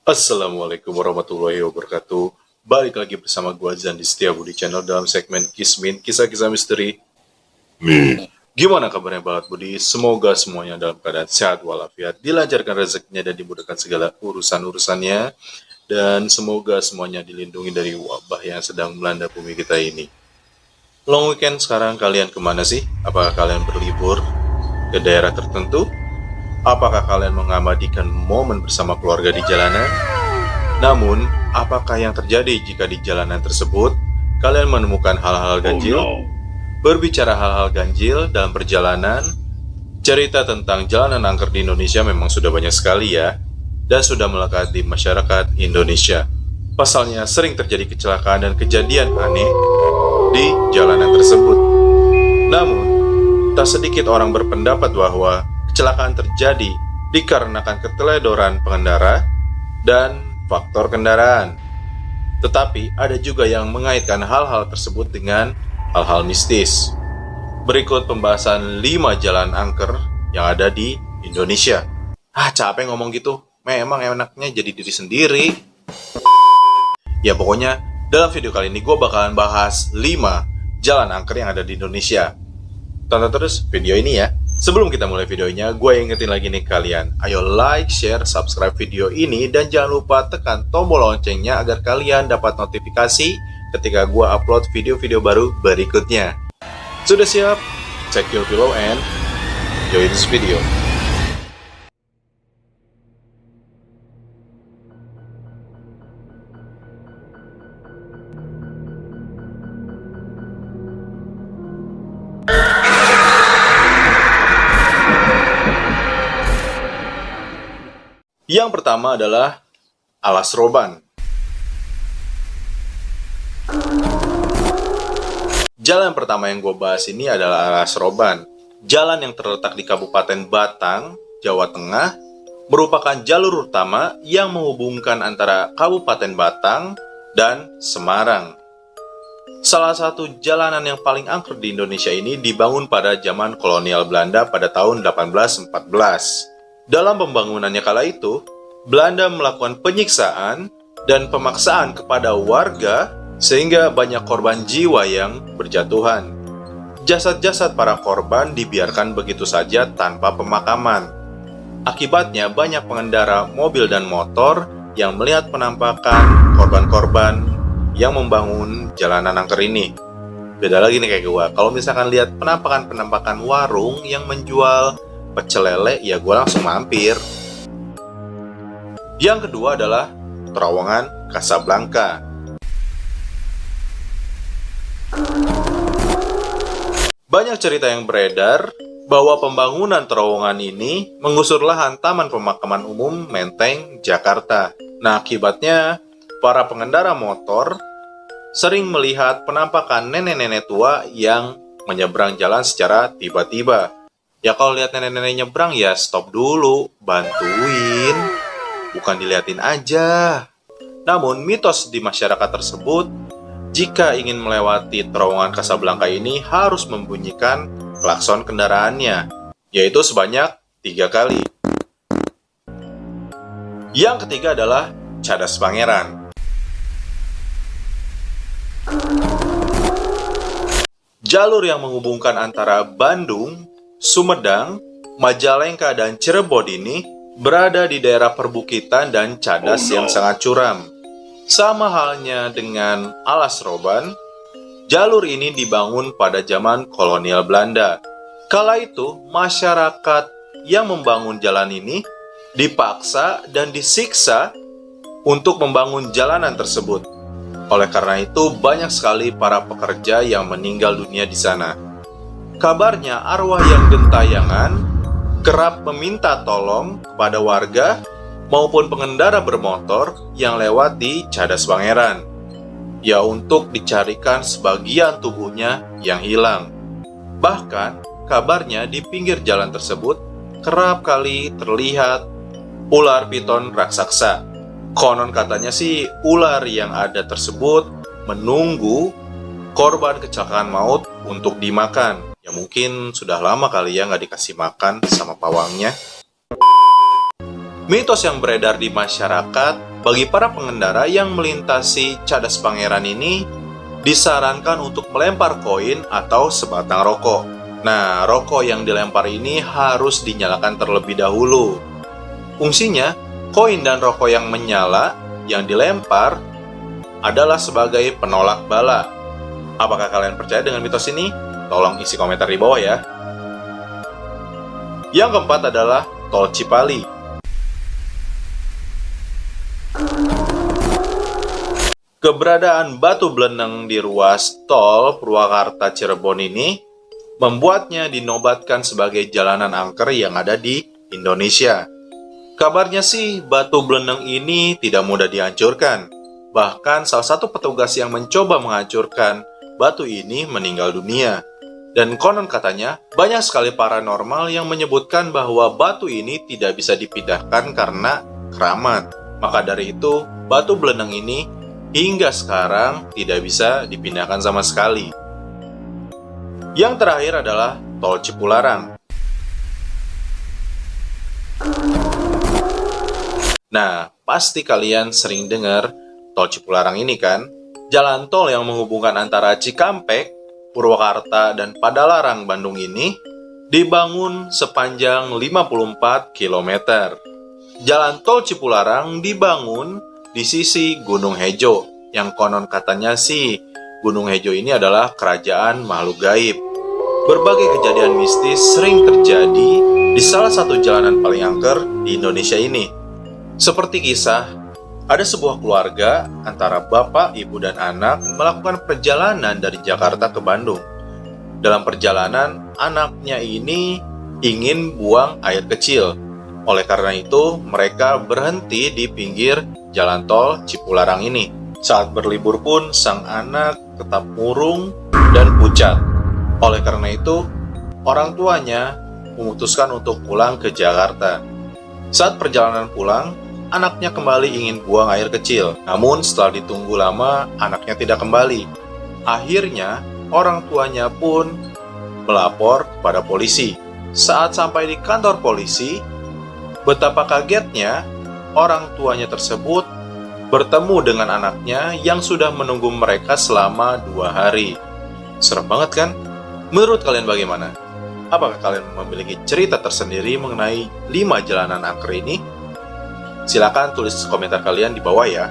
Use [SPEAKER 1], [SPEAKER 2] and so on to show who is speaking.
[SPEAKER 1] Assalamualaikum warahmatullahi wabarakatuh. Balik lagi bersama gua Zandi Setiabudi Channel dalam segmen Kismin, kisah-kisah misteri. Gimana kabarnya Balat Budi? Semoga semuanya dalam keadaan sehat walafiat, dilancarkan rezekinya dan dimudahkan segala urusan-urusannya. Dan semoga semuanya dilindungi dari wabah yang sedang melanda bumi kita ini. Long weekend sekarang kalian kemana sih? Apakah kalian berlibur ke daerah tertentu? Apakah kalian mengabadikan momen bersama keluarga di jalanan? Namun, apakah yang terjadi jika di jalanan tersebut kalian menemukan hal-hal ganjil? Berbicara hal-hal ganjil dalam perjalanan, cerita tentang jalanan angker di Indonesia memang sudah banyak sekali ya, dan sudah melekat di masyarakat Indonesia. Pasalnya sering terjadi kecelakaan dan kejadian aneh di jalanan tersebut. Namun, tak sedikit orang berpendapat bahwa kecelakaan terjadi dikarenakan keteledoran pengendara dan faktor kendaraan. Tetapi ada juga yang mengaitkan hal-hal tersebut dengan hal-hal mistis. Berikut pembahasan 5 jalan angker yang ada di Indonesia. Capek ngomong gitu. Memang enaknya jadi diri sendiri. Ya pokoknya dalam video kali ini gue bakalan bahas 5 jalan angker yang ada di Indonesia. Tonton terus video ini ya. Sebelum kita mulai videonya, gue ingetin lagi nih kalian. Ayo like, share, subscribe video ini, dan jangan lupa tekan tombol loncengnya agar kalian dapat notifikasi ketika gue upload video-video baru berikutnya. Sudah siap? Check your pillow and enjoy this video. Yang pertama adalah Alas Roban. Jalan pertama yang gue bahas ini adalah Alas Roban. Jalan yang terletak di Kabupaten Batang, Jawa Tengah, merupakan jalur utama yang menghubungkan antara Kabupaten Batang dan Semarang. Salah satu jalanan yang paling angker di Indonesia ini dibangun pada zaman kolonial Belanda pada tahun 1814. Dalam pembangunannya kala itu, Belanda melakukan penyiksaan dan pemaksaan kepada warga sehingga banyak korban jiwa yang berjatuhan. Jasad-jasad para korban dibiarkan begitu saja tanpa pemakaman. Akibatnya banyak pengendara mobil dan motor yang melihat penampakan korban-korban yang membangun jalanan angker ini. Beda lagi nih kayak gue, kalau misalkan lihat penampakan-penampakan warung yang menjual pecel lele, ya gue langsung mampir. Yang kedua adalah Terowongan Casablanca. Banyak cerita yang beredar bahwa pembangunan terowongan ini menggusur lahan Taman Pemakaman Umum Menteng, Jakarta. Nah, akibatnya para pengendara motor sering melihat penampakan nenek-nenek tua yang menyeberang jalan secara tiba-tiba. Ya kalau lihat nenek-nenek nyebrang ya stop dulu, bantuin, bukan diliatin aja. Namun mitos di masyarakat tersebut, jika ingin melewati terowongan Casablanca ini harus membunyikan klakson kendaraannya, yaitu sebanyak 3 kali. Yang ketiga adalah Cadas Pangeran. Jalur yang menghubungkan antara Bandung, Sumedang, Majalengka, dan Cirebon ini berada di daerah perbukitan dan cadas yang sangat curam. Sama halnya dengan Alas Roban, jalur ini dibangun pada zaman kolonial Belanda. Kala itu, masyarakat yang membangun jalan ini dipaksa dan disiksa untuk membangun jalanan tersebut. Oleh karena itu, banyak sekali para pekerja yang meninggal dunia di sana. Kabarnya arwah yang gentayangan kerap meminta tolong kepada warga maupun pengendara bermotor yang lewat di Cadas Pangeran, ya untuk dicarikan sebagian tubuhnya yang hilang. Bahkan kabarnya di pinggir jalan tersebut kerap kali terlihat ular piton raksasa. Konon katanya sih ular yang ada tersebut menunggu korban kecelakaan maut untuk dimakan. Ya mungkin sudah lama kali ya nggak dikasih makan sama pawangnya. Mitos yang beredar di masyarakat bagi para pengendara yang melintasi Cadas Pangeran ini disarankan untuk melempar koin atau sebatang rokok. Nah, rokok yang dilempar ini harus dinyalakan terlebih dahulu. Fungsinya, koin dan rokok yang menyala yang dilempar adalah sebagai penolak bala. Apakah kalian percaya dengan mitos ini? Tolong isi komentar di bawah ya. Yang keempat adalah Tol Cipali. Keberadaan batu beleneng di ruas tol Purwakarta Cirebon ini membuatnya dinobatkan sebagai jalanan angker yang ada di Indonesia. Kabarnya sih batu beleneng ini tidak mudah dihancurkan. Bahkan salah satu petugas yang mencoba menghancurkan batu ini meninggal dunia. Dan konon katanya banyak sekali paranormal yang menyebutkan bahwa batu ini tidak bisa dipindahkan karena keramat. Maka dari itu batu beleneng ini hingga sekarang tidak bisa dipindahkan sama sekali. Yang terakhir adalah Tol Cipularang. Nah, pasti kalian sering dengar Tol Cipularang ini kan? Jalan tol yang menghubungkan antara Cikampek, Purwakarta, dan Padalarang, Bandung ini dibangun sepanjang 54 km. Jalan tol Cipularang dibangun di sisi Gunung Hejo, yang konon katanya sih Gunung Hejo ini adalah kerajaan makhluk gaib. Berbagai kejadian mistis sering terjadi di salah satu jalanan paling angker di Indonesia ini. Seperti kisah, ada sebuah keluarga antara bapak, ibu, dan anak melakukan perjalanan dari Jakarta ke Bandung. Dalam perjalanan, anaknya ini ingin buang air kecil. Oleh karena itu, mereka berhenti di pinggir jalan tol Cipularang ini. Saat berlibur pun, sang anak tetap murung dan pucat. Oleh karena itu, orang tuanya memutuskan untuk pulang ke Jakarta. Saat perjalanan pulang, anaknya kembali ingin buang air kecil. Namun setelah ditunggu lama, anaknya tidak kembali. Akhirnya, orang tuanya pun melapor kepada polisi. Saat sampai di kantor polisi, betapa kagetnya orang tuanya tersebut bertemu dengan anaknya yang sudah menunggu mereka selama 2 hari. Serem banget kan? Menurut kalian bagaimana? Apakah kalian memiliki cerita tersendiri mengenai 5 jalanan angker ini? Silakan tulis komentar kalian di bawah ya.